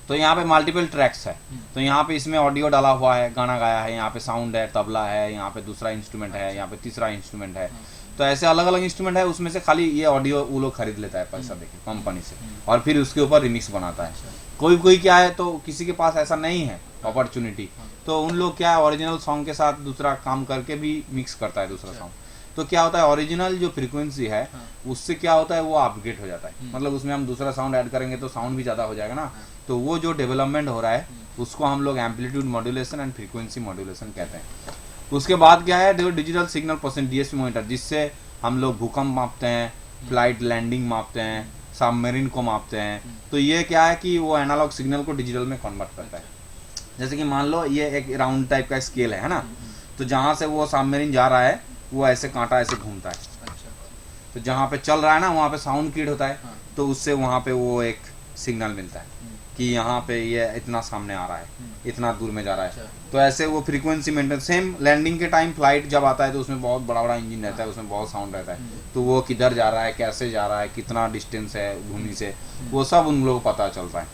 तो यहाँ पे मल्टीपल ट्रैक्स है, तो यहाँ पे इसमें ऑडियो डाला हुआ है, गाना गाया है, यहाँ पे साउंड है, तबला है, यहाँ पे दूसरा इंस्ट्रूमेंट है, यहाँ पे तीसरा इंस्ट्रूमेंट है, तो ऐसे अलग अलग इंस्ट्रूमेंट है, उसमें से खाली ये ऑडियो वो लोग खरीद लेता है पैसा देके कंपनी से, और फिर उसके ऊपर रिमिक्स बनाता है। कोई कोई क्या है, तो किसी के पास ऐसा नहीं है अपॉर्चुनिटी, तो उन लोग क्या है, ओरिजिनल सॉन्ग के साथ दूसरा काम करके भी मिक्स करता है दूसरा सॉन्ग। तो क्या होता है, ओरिजिनल जो फ्रीक्वेंसी है उससे क्या होता है, वो अपग्रेड हो जाता है, मतलब उसमें हम दूसरा साउंड ऐड करेंगे तो साउंड भी ज़्यादा हो जाएगा ना, तो वो जो डेवलपमेंट हो रहा है उसको हम लोग amplitude modulation and frequency modulation कहते हैं। उसके बाद क्या है, देखो digital signal processing DSP monitor, जिससे हम लोग भूकंप मापते हैं, फ्लाइट लैंडिंग मापते हैं, सबमरीन को मापते हैं, तो ये क्या है कि वो एनालॉग सिग्नल को डिजिटल में कन्वर्ट करता है। जैसे कि मान लो ये एक राउंड टाइप का स्केल है ना, तो जहाँ से वो सबमरीन जा रहा है वो ऐसे कांटा ऐसे घूमता है, तो जहाँ पे चल रहा है ना वहाँ पे साउंड क्रिएट होता है, तो उससे वहाँ पे वो एक सिग्नल मिलता है कि यहाँ पे ये इतना सामने आ रहा है, इतना दूर में जा रहा है, तो ऐसे वो फ्रीक्वेंसी मेंटेन। सेम लैंडिंग के टाइम फ्लाइट जब आता है तो उसमें बहुत बड़ा बड़ा इंजन रहता है, उसमें बहुत साउंड रहता है, तो वो किधर जा रहा है, कैसे जा रहा है, कितना डिस्टेंस है भूमि से, वो सब उन लोगों को पता चलता है।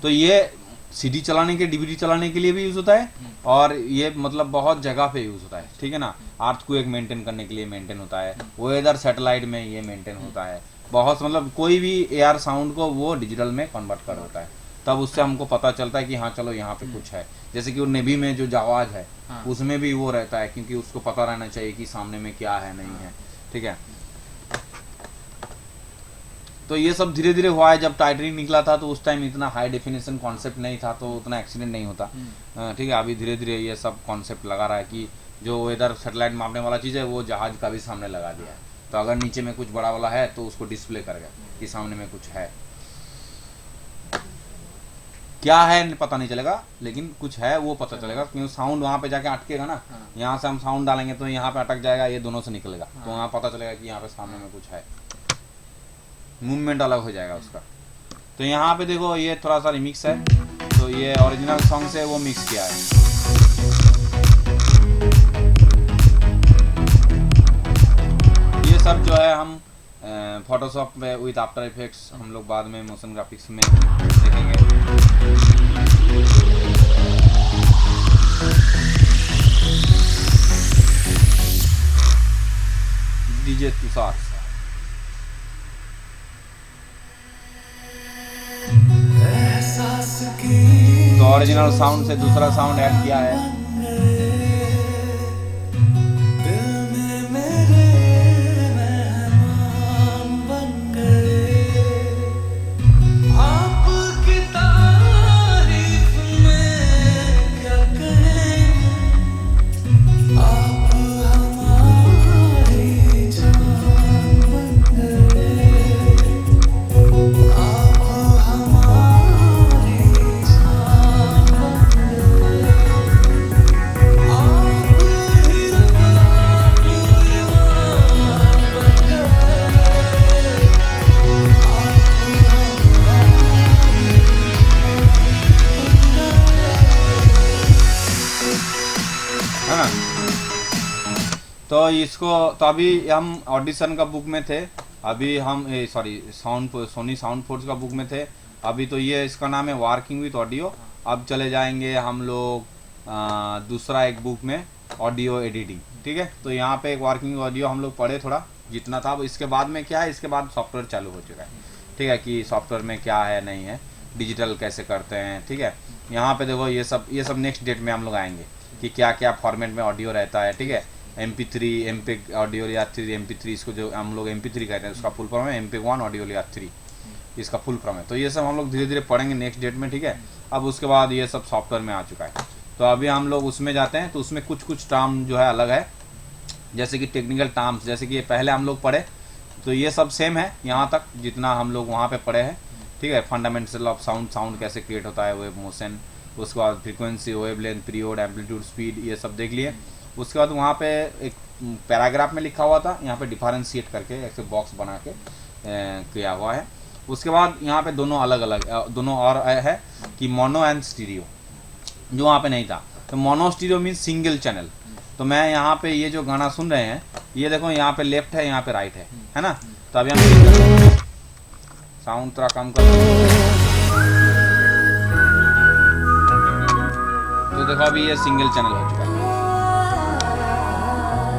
तो ये CD चलाने के, DVD चलाने के लिए भी यूज होता है, और ये मतलब बहुत जगह पे यूज होता है, ठीक है ना। अर्थक्वेक मेंटेन करने के लिए मेंटेन होता है, वेदर सैटेलाइट में ये मेंटेन होता है, बहुत मतलब कोई भी एयर साउंड को वो डिजिटल में कन्वर्ट कर होता है, तब उससे हमको पता चलता है कि हाँ चलो यहाँ पे कुछ है। जैसे कि वो नेवी में जो जहाज है उसमें भी वो रहता है, क्योंकि उसको पता रहना चाहिए कि सामने में क्या है नहीं है, ठीक है। तो ये सब धीरे धीरे हुआ है। जब टाइटनिक निकला था तो उस टाइम इतना हाई डेफिनेशन कॉन्सेप्ट नहीं था, तो उतना एक्सीडेंट नहीं होता, ठीक है। अभी धीरे धीरे ये सब कॉन्सेप्ट लगा रहा है कि जो वेदर सैटेलाइट मापने वाला चीज़ है वो जहाज का भी सामने लगा दिया है, तो अगर नीचे में कुछ बड़ा वाला है तो उसको डिस्प्ले करेगा कि सामने में कुछ है, क्या है पता नहीं चलेगा, लेकिन कुछ है वो पता चलेगा, क्योंकि साउंड वहाँ पे जाके अटकेगा ना, यहाँ से हम साउंड डालेंगे तो यहाँ पे अटक जाएगा, ये दोनों से निकलेगा, तो वहाँ पता चलेगा कि यहाँ पे सामने में कुछ है, मूवमेंट अलग हो जाएगा उसका। तो यहाँ पे देखो ये थोड़ा सा रिमिक्स है, तो ये ओरिजिनल सॉन्ग से वो मिक्स किया है। ये सब जो है हम फोटोशॉप में विद आफ्टर इफेक्ट्स हम लोग बाद में मोशन ग्राफिक्स में देखेंगे। डीजे तुषार, तो ओरिजिनल साउंड से दूसरा साउंड ऐड किया है। तो इसको तो अभी हम ऑडिशन का बुक में थे, अभी हम सोनी साउंड फोर्स का बुक में थे, अभी तो ये इसका नाम है वर्किंग विथ ऑडियो। अब चले जाएंगे हम लोग दूसरा एक बुक में ऑडियो एडिटिंग, ठीक है। तो यहाँ पे एक वर्किंग ऑडियो हम लोग पढ़े थोड़ा जितना था। इसके बाद में क्या है, इसके बाद सॉफ्टवेयर चालू हो चुका है, ठीक है, कि सॉफ्टवेयर में क्या है नहीं है, डिजिटल कैसे करते हैं, ठीक है। यहाँ पे देखो ये सब नेक्स्ट डेट में हम लोग आएंगे कि क्या क्या फॉर्मेट में ऑडियो रहता है, ठीक है। MP3 MPEG audio layer 3 MP3, इसको जो हम लोग MP3 कहते हैं उसका फुल फॉर्म है MPEG-1 ऑडियो लेयर 3, इसका फुल फॉर्म है। तो ये सब हम लोग धीरे धीरे पढ़ेंगे नेक्स्ट डेट में, ठीक है। अब उसके बाद ये सब सॉफ्टवेयर में आ चुका है, तो अभी हम लोग उसमें जाते हैं। तो उसमें कुछ टर्म जो है अलग है, जैसे कि टेक्निकल टर्म्स, जैसे कि पहले हम लोग पढ़े तो ये सब सेम है यहाँ तक जितना हम लोग वहाँ पे पढ़े हैं, ठीक है। फंडामेंटल ऑफ साउंड, साउंड कैसे क्रिएट होता है, वेव मोशन, उसके बाद frequency, wave length, period, amplitude, speed, ये सब देख लिए। उसके बाद वहाँ पे एक पैराग्राफ में लिखा हुआ था, यहाँ पे डिफरेंशिएट करके ऐसे बॉक्स बना के किया हुआ है। उसके बाद यहाँ पे दोनों अलग अलग दोनों और है कि मोनो एंड स्टीरियो, जो वहाँ पे नहीं था। तो mono stereo means single channel. तो मैं यहाँ पे ये जो गाना सुन रहे हैं, ये देखो यहाँ पे लेफ्ट है, यहाँ पे राइट है ना। तो अभी हम साउंड थोड़ा कम कर, तो देखो अभी ये सिंगल चैनल हो चुका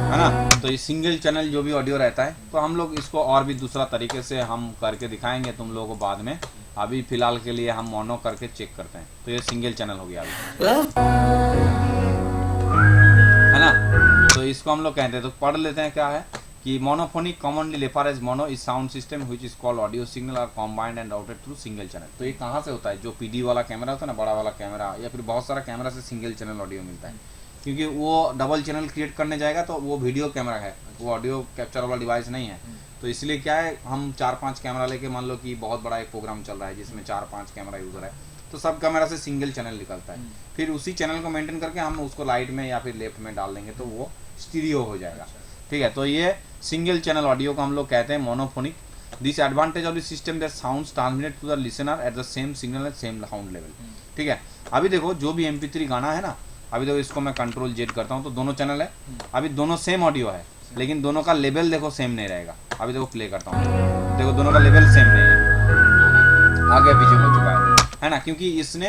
है ना। तो ये सिंगल चैनल जो भी ऑडियो रहता है, तो हम लोग इसको और भी दूसरा तरीके से हम करके दिखाएंगे तुम लोगों को बाद में। अभी फिलहाल के लिए हम मोनो करके चेक करते हैं। तो ये सिंगल चैनल हो गया अभी, है ना। तो इसको हम लोग कहते हैं, तो पढ़ लेते हैं क्या है कि monophonic commonly refer as mono is sound system which is called audio signal are combined and routed through single channel. तो ये कहाँ से होता है, जो पीडी वाला कैमरा होता है ना, बड़ा वाला कैमरा, या फिर बहुत सारा कैमरा से सिंगल चैनल ऑडियो मिलता है। क्योंकि वो डबल चैनल क्रिएट करने जाएगा तो वो वीडियो कैमरा है, वो ऑडियो कैप्चर वाला डिवाइस नहीं है। तो इसलिए क्या है, हम 4-5 कैमरा लेके, मान लो कि बहुत बड़ा एक प्रोग्राम चल रहा है जिसमें 4-5 कैमरा यूजर है, तो सब कैमरा से सिंगल चैनल निकलता है। फिर उसी चैनल को मेंटेन करके हम उसको राइट में या फिर लेफ्ट में डाल देंगे तो वो स्टीरियो हो जाएगा, ठीक है। तो ये सिंगल चैनल ऑडियो को हम लोग कहते हैं monophonic. This advantage of the system that sounds transmitted to the listener at the same signal at same sound level, ठीक है। अभी देखो जो भी MP3 गाना है ना, अभी देखो इसको मैं कंट्रोल Z करता हूँ तो दोनों चैनल है, अभी दोनों सेम ऑडियो है, लेकिन दोनों का लेवल देखो सेम नहीं रहेगा। अभी देखो प्ले करता हूँ, देखो दोनों का लेवल सेम नहीं है, आगे पीछे हो चुका है ना। क्योंकि इसने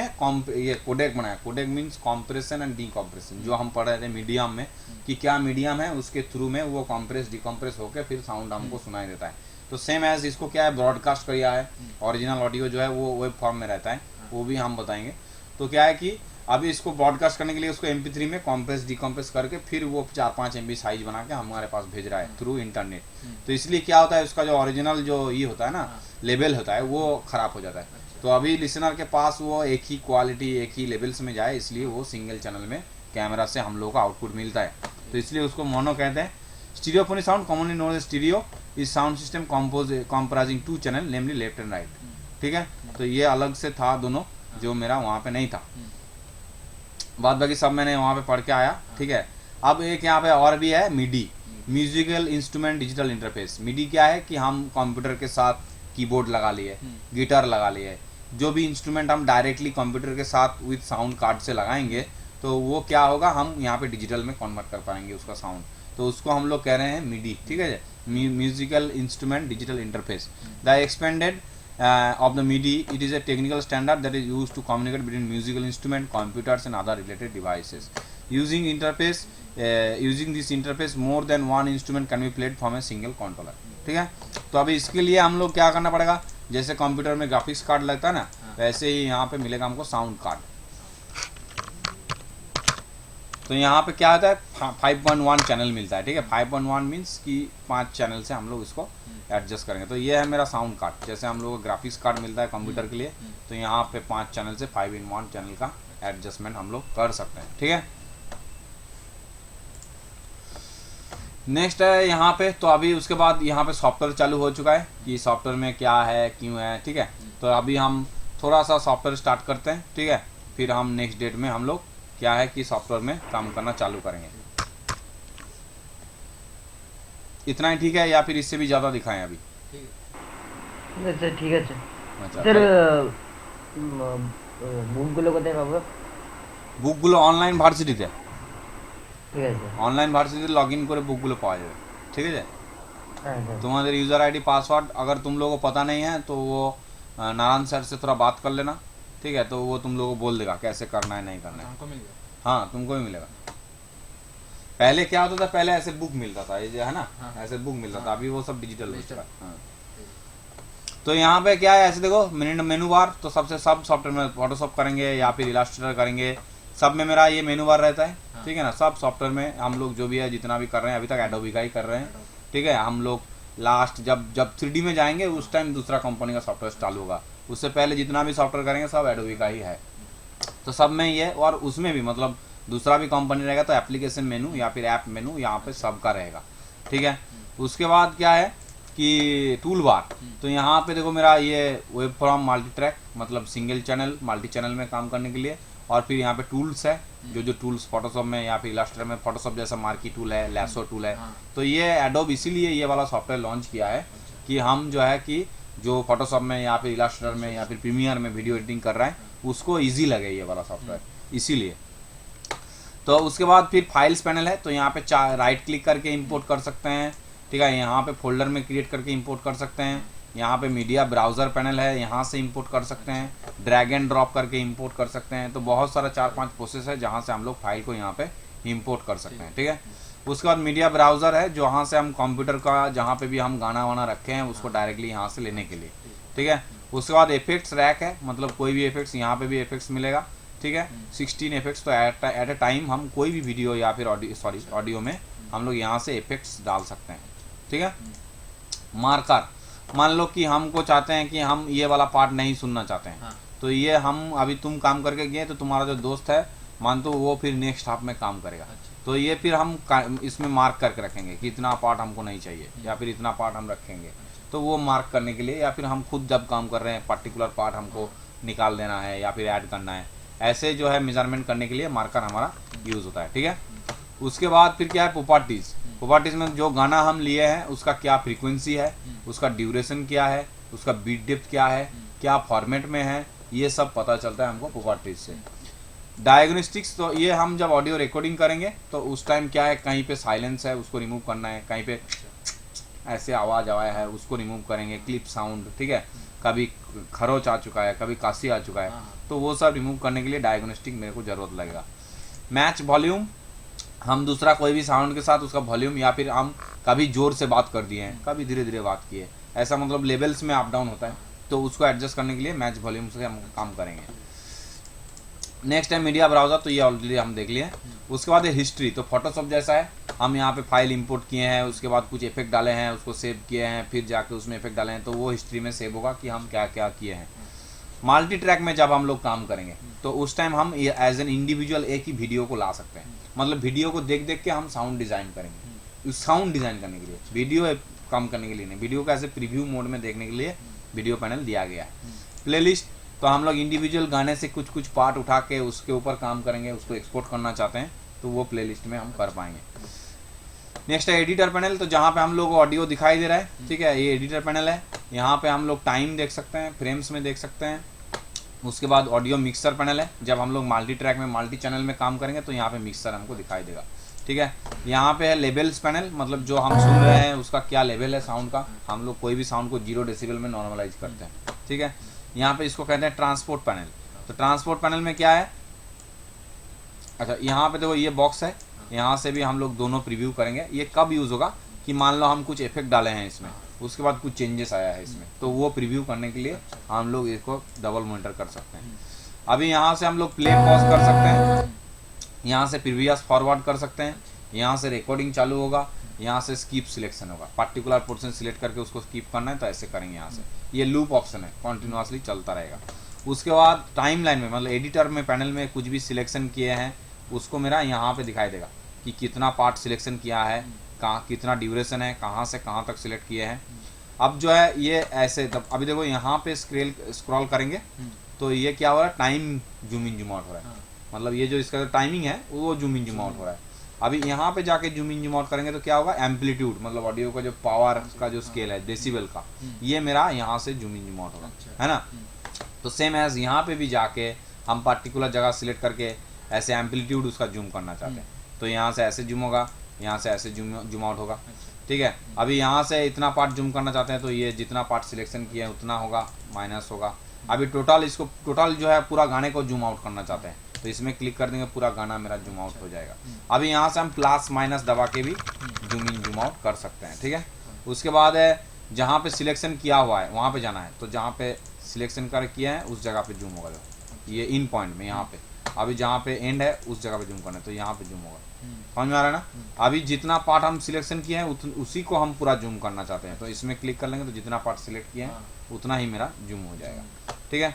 ये कोडेक बनाया। Codec means compression and decompression, जो हम पढ़ रहे थे मीडियम में कि क्या मीडियम है, उसके थ्रू में वो कॉम्प्रेस डिकॉम्प्रेस होकर फिर साउंड हमको सुनाई देता है। तो सेम एज इसको क्या है, ब्रॉडकास्ट किया है। ओरिजिनल ऑडियो जो है वो वेब फॉर्म में रहता है, वो भी हम बताएंगे। तो क्या है कि अभी इसको ब्रॉडकास्ट करने के लिए उसको MP3 में कॉम्प्रेस डिकॉम्प्रेस करके फिर वो 4-5 MB साइज बना के हमारे पास भेज रहा है थ्रू इंटरनेट। तो इसलिए क्या होता है, उसका जो ओरिजिनल जो ये होता है ना, लेवल होता है, वो खराब हो जाता है। तो अभी लिसनर के पास वो एक ही क्वालिटी, एक ही लेवल्स में जाए, इसलिए वो सिंगल चैनल में कैमरा से हम लोग का आउटपुट मिलता है। तो इसलिए उसको मोनो कहते हैं। Stereophonic sound commonly known as stereo is sound system comprising 2 channel namely left and right, ठीक है। तो ये अलग से था दोनों, जो मेरा वहाँ पे नहीं था। बाद बाकी सब मैंने वहाँ पे पढ़ के आया, ठीक है। अब एक यहाँ पे और भी है मिडी, म्यूजिकल इंस्ट्रूमेंट डिजिटल इंटरफेस। मिडी क्या है कि हम कंप्यूटर के साथ कीबोर्ड लगा लिए, गिटार लगा लिए, जो भी इंस्ट्रूमेंट हम डायरेक्टली कंप्यूटर के साथ विद साउंड कार्ड से लगाएंगे तो वो क्या होगा, हम यहाँ पे डिजिटल में कन्वर्ट कर पाएंगे उसका साउंड। तो उसको हम लोग कह रहे हैं मिडी, ठीक है। Musical instrument digital interface the expanded of the MIDI, it is a technical standard that is used to communicate between musical instrument, computers and other related devices. Using this interface, more than one instrument can be played from a single controller, ठीक है। तो अभी इसके लिए हम लोग क्या करना पड़ेगा, जैसे कंप्यूटर में ग्राफिक्स कार्ड लगता है ना, वैसे ही यहाँ पे मिलेगा हमको साउंड कार्ड। तो यहाँ पे क्या होता है, 5.1 चैनल मिलता है, ठीक है। 5.1 मीन्स कि 5 चैनल से हम लोग इसको एडजस्ट करेंगे। तो ये है मेरा साउंड कार्ड। जैसे हम लोग को ग्राफिक्स कार्ड मिलता है कंप्यूटर के लिए, तो यहाँ पे 5 चैनल से 5-in-1 चैनल का एडजस्टमेंट हम लोग कर सकते हैं, ठीक है। नेक्स्ट है यहाँ पे, तो अभी उसके बाद यहाँ पे सॉफ्टवेयर चालू हो चुका है कि सॉफ्टवेयर में क्या है, क्यों है, ठीक है। तो अभी हम थोड़ा सा सॉफ्टवेयर स्टार्ट करते हैं, ठीक है। फिर हम नेक्स्ट डेट में हम लोग क्या है कि सॉफ्टवेयर में काम करना चालू करेंगे। इतना ही ठीक है या फिर इससे भी ज़्यादा दिखाएं अभी? আচ্ছা ঠিক আছে আচ্ছা স্যার বুকগুলো কোথায় পাবো? বুকগুলো অনলাইন ভার্সিটিতে, ঠিক আছে অনলাइन ভার্সিটিতে লগ इन করে বুকগুলো পাওয়া যাবে, ঠিক है। হ্যাঁ স্যার तुम्हारे यूज़र आईडी पासवर्ड अगर तुम लोगों को पता नहीं है तो वो नारायण सर से थोड़ा बात कर लेना, ठीक है। तो वो तुम लोगों को बोल देगा कैसे करना है, नहीं करना है। हमको मिल गया। हाँ, तुमको भी मिलेगा। पहले क्या होता था, पहले ऐसे बुक मिलता था, ये जो है ना, ऐसे बुक मिलता था। अभी वो सब डिजिटल हो चुका है। हाँ। तो यहाँ पे क्या है, ऐसे देखो मेनू बार, तो सबसे सब सॉफ्टवेयर में फोटोशॉप करेंगे या फिर इलास्ट्रेटर करेंगे, सब में मेरा ये मेनू बार रहता है, ठीक है ना। सब सॉफ्टवेयर में हम लोग जो भी है, जितना भी कर रहे हैं अभी तक एडोबी का ही कर रहे हैं, ठीक है। हम लोग लास्ट जब 3D में जाएंगे उस टाइम दूसरा कंपनी का सॉफ्टवेयर चालू होगा। उससे पहले जितना भी सॉफ्टवेयर करेंगे सब एडोबी का ही है। तो सब में ये, और उसमें भी मतलब दूसरा भी कंपनी रहेगा तो एप्लीकेशन मेनू या फिर ऐप मेनू यहाँ पे सबका रहेगा, ठीक है। उसके बाद क्या है कि टूल बार, तो यहाँ पे देखो मेरा ये वेब फ्रॉम मल्टी ट्रैक, मतलब सिंगल चैनल मल्टी चैनल में काम करने के लिए। और फिर यहाँ पे टूल्स है, जो टूल्स फोटोशॉप में या फिर इलास्ट्रेटर में, फोटोशॉप जैसा मार्की टूल है, लैसो टूल है। तो ये एडोब इसीलिए ये वाला सॉफ्टवेयर लॉन्च किया है कि हम जो है कि जो फोटोशॉप में या फिर इलास्ट्रेटर में या फिर प्रीमियर में वीडियो एडिटिंग कर रहा है उसको ईजी लगे ये वाला सॉफ्टवेयर, इसीलिए। तो उसके बाद फिर फाइल्स पैनल है, तो यहाँ पे राइट क्लिक करके इंपोर्ट कर सकते हैं, ठीक है। यहाँ पे फोल्डर में क्रिएट करके इंपोर्ट कर सकते हैं। यहाँ पे मीडिया ब्राउज़र पैनल है, यहाँ से इंपोर्ट कर सकते हैं। ड्रैग एंड ड्रॉप करके इंपोर्ट कर सकते हैं। तो बहुत सारा 4-5 प्रोसेस है जहाँ से हम लोग फाइल को यहाँ पे इंपोर्ट कर सकते हैं, ठीक है। उसके बाद मीडिया ब्राउज़र है, जहाँ से हम कंप्यूटर का जहाँ पे भी हम गाना वाना रखे हैं उसको डायरेक्टली यहाँ से लेने के लिए, ठीक है। उसके बाद इफेक्ट्स रैक है, मतलब कोई भी इफेक्ट्स यहाँ पे भी इफेक्ट्स मिलेगा, ठीक है। 16 इफेक्ट्स, तो एट अ टाइम हम कोई भी वीडियो या फिर ऑडियो में हम लोग यहाँ से इफेक्ट्स डाल सकते हैं, ठीक है। मार्कर, मान लो कि हमको चाहते हैं कि हम ये वाला पार्ट नहीं सुनना चाहते हैं, तो ये हम अभी तुम काम करके गए तो तुम्हारा जो दोस्त है मान तो वो फिर नेक्स्ट हाफ में काम करेगा, तो ये फिर हम इसमें मार्क करके रखेंगे कि इतना पार्ट हमको नहीं चाहिए या फिर इतना पार्ट हम रखेंगे। तो वो मार्क करने के लिए, या फिर हम खुद जब काम कर रहे हैं पर्टिकुलर पार्ट हमको निकाल देना है या फिर ऐड करना है, ऐसे जो है मेजरमेंट करने के लिए मार्कर हमारा यूज़ होता है, ठीक है। उसके बाद फिर क्या है, प्रॉपर्टीज में जो गाना हम लिए हैं उसका क्या फ्रीक्वेंसी है, उसका ड्यूरेशन क्या है, उसका बीट डेप्थ क्या है, क्या फॉर्मेट में है, ये सब पता चलता है हमको प्रॉपर्टीज से। डायग्नोस्टिक्स, तो ये हम जब ऑडियो रिकॉर्डिंग करेंगे तो उस टाइम क्या है, कहीं पे साइलेंस है उसको रिमूव करना है, कहीं पे ऐसे आवाज़ आया है उसको रिमूव करेंगे, क्लिप साउंड, ठीक है। कभी खरोच आ चुका है, कभी काशी आ चुका है, तो वो सब रिमूव करने के लिए डायग्नोस्टिक मेरे को ज़रूरत लगेगा। मैच वॉल्यूम, हम दूसरा कोई भी साउंड के साथ उसका वॉल्यूम, या फिर हम कभी जोर से बात कर दिए हैं, कभी धीरे धीरे बात किए, ऐसा मतलब लेवल्स में अप डाउन होता है, तो उसको एडजस्ट करने के लिए मैच वॉल्यूम से हम काम करेंगे। नेक्स्ट है मीडिया ब्राउज़र, तो ये ऑलरेडी हम देख लिए। उसके बाद है हिस्ट्री, तो फोटोशॉप जैसा है, हम यहाँ पे फाइल इंपोर्ट किए हैं, उसके बाद कुछ इफेक्ट डाले हैं, उसको सेव किए हैं, फिर जाके उसमें इफेक्ट डाले हैं, तो वो हिस्ट्री में सेव होगा कि हम क्या क्या किए हैं। मल्टी ट्रैक में जब हम लोग काम करेंगे तो उस टाइम हम एज एन इंडिविजुअल एक ही वीडियो को ला सकते हैं, मतलब वीडियो को देख देख के हम साउंड डिज़ाइन करेंगे। साउंड डिज़ाइन करने के लिए, वीडियो काम करने के लिए नहीं, वीडियो को ऐसे प्रीव्यू मोड में देखने के लिए वीडियो पैनल दिया गया है। प्लेलिस्ट, तो हम लोग इंडिविजुअल गाने से कुछ कुछ पार्ट उठा के उसके ऊपर काम करेंगे, उसको एक्सपोर्ट करना चाहते हैं तो वो प्लेलिस्ट में हम कर पाएंगे। नेक्स्ट है एडिटर पैनल, तो जहाँ पे हम लोग ऑडियो दिखाई दे रहा है, ठीक है, ये एडिटर पैनल है। यहाँ पे हम लोग टाइम देख सकते हैं, फ्रेम्स में देख सकते हैं। उसके बाद ऑडियो मिक्सर पैनल है, जब हम लोग मल्टी ट्रैक में मल्टी चैनल में काम करेंगे तो यहाँ पे मिक्सर हमको दिखाई देगा, ठीक है। यहाँ पे है लेवल्स पैनल, मतलब जो हम सुन रहे हैं उसका क्या लेवल है साउंड का, हम लोग कोई भी साउंड को 0 डेसिबल में नॉर्मलाइज करते हैं, ठीक है। यहाँ पे इसको कहते हैं ट्रांसपोर्ट पैनल, तो ट्रांसपोर्ट पैनल में क्या है, अच्छा यहाँ पे देखो ये बॉक्स है, यहाँ से भी हम लोग दोनों प्रीव्यू करेंगे। ये कब यूज़ होगा कि मान लो हम कुछ इफेक्ट डाले हैं इसमें, उसके बाद कुछ चेंजेस आया है इसमें, तो वो प्रीव्यू करने के लिए हम लोग इसको डबल मॉनिटर कर सकते हैं। अभी यहाँ से हम लोग प्ले पॉज कर सकते हैं, यहाँ से प्रीवियस फॉरवर्ड कर सकते हैं, यहाँ से रिकॉर्डिंग चालू होगा, यहाँ से स्कीप सिलेक्शन होगा, पर्टिकुलर पोर्शन सिलेक्ट करके उसको स्कीप करना है तो ऐसे करेंगे। यहाँ से ये लूप ऑप्शन है, कॉन्टिन्यूसली चलता रहेगा। उसके बाद टाइम लाइन में, मतलब एडिटर में पैनल में कुछ भी सिलेक्शन किए हैं उसको मेरा यहाँ पे दिखाई देगा कि कितना पार्ट सिलेक्शन किया है, कहाँ कितना ड्यूरेशन है, कहाँ से कहाँ तक सिलेक्ट किए हैं। अब जो है ये ऐसे, तब अभी देखो यहाँ पे स्क्रॉल करेंगे तो ये क्या हो रहा है, time zoom in zoom out हो रहा है, मतलब ये जो इसका टाइमिंग है वो जूम इन जूम आउट हो रहा है। अभी यहाँ पे जाके जूम इन जूम आउट करेंगे तो क्या होगा, एम्पलीट्यूड मतलब ऑडियो का जो पावर का जो स्केल है डेसिबल का, ये मेरा यहाँ से जूम इन जूम आउट होगा, है ना। तो सेम एज यहाँ पे भी जाके हम पर्टिकुलर जगह सिलेक्ट करके ऐसे एम्पलीट्यूड उसका जूम करना चाहते हैं तो यहाँ से ऐसे जूम होगा, यहाँ से ऐसे जूम आउट होगा, ठीक है। अभी यहाँ से इतना पार्ट जूम करना चाहते हैं तो ये जितना पार्ट सिलेक्शन किया है उतना होगा, माइनस होगा। अभी टोटल इसको टोटल जो है पूरा गाने को जूम आउट करना चाहते हैं तो इसमें क्लिक कर देंगे, पूरा गाना मेरा जूम आउट हो जाएगा। अभी यहाँ से हम प्लस माइनस दबा के भी जूम इन जूम आउट कर सकते हैं, ठीक है। उसके बाद है जहाँ पे सिलेक्शन किया हुआ है वहाँ पे जाना है, तो जहाँ पे सिलेक्शन कर किया है उस जगह पे जूम होगा, जो ये इन पॉइंट में यहाँ पे। अभी जहाँ पे एंड है उस जगह पे जूम करना है तो यहाँ पे जूम होगा, समझ में आ रहा है ना। अभी जितना पार्ट हम सिलेक्शन किए हैं उसी को हम पूरा जूम करना चाहते हैं तो इसमें क्लिक कर लेंगे तो जितना पार्ट सिलेक्ट किए हैं उतना ही मेरा जूम हो जाएगा, ठीक है।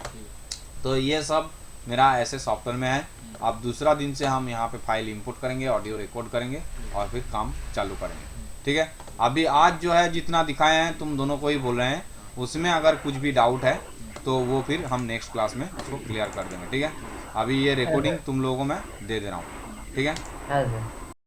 तो ये सब मेरा ऐसे सॉफ्टवेयर में है। अब दूसरा दिन से हम यहाँ पे फाइल इंपोर्ट करेंगे, ऑडियो रिकॉर्ड करेंगे और फिर काम चालू करेंगे। ठीक है। अभी आज जो है जितना दिखाए हैं तुम दोनों को ही बोल रहे हैं, उसमें अगर कुछ भी डाउट है तो वो फिर हम नेक्स्ट क्लास में उसको क्लियर कर देंगे, ठीक है। अभी ये रिकॉर्डिंग तुम लोगों को मैं दे दे रहा हूँ, ठीक है। हाँ सर।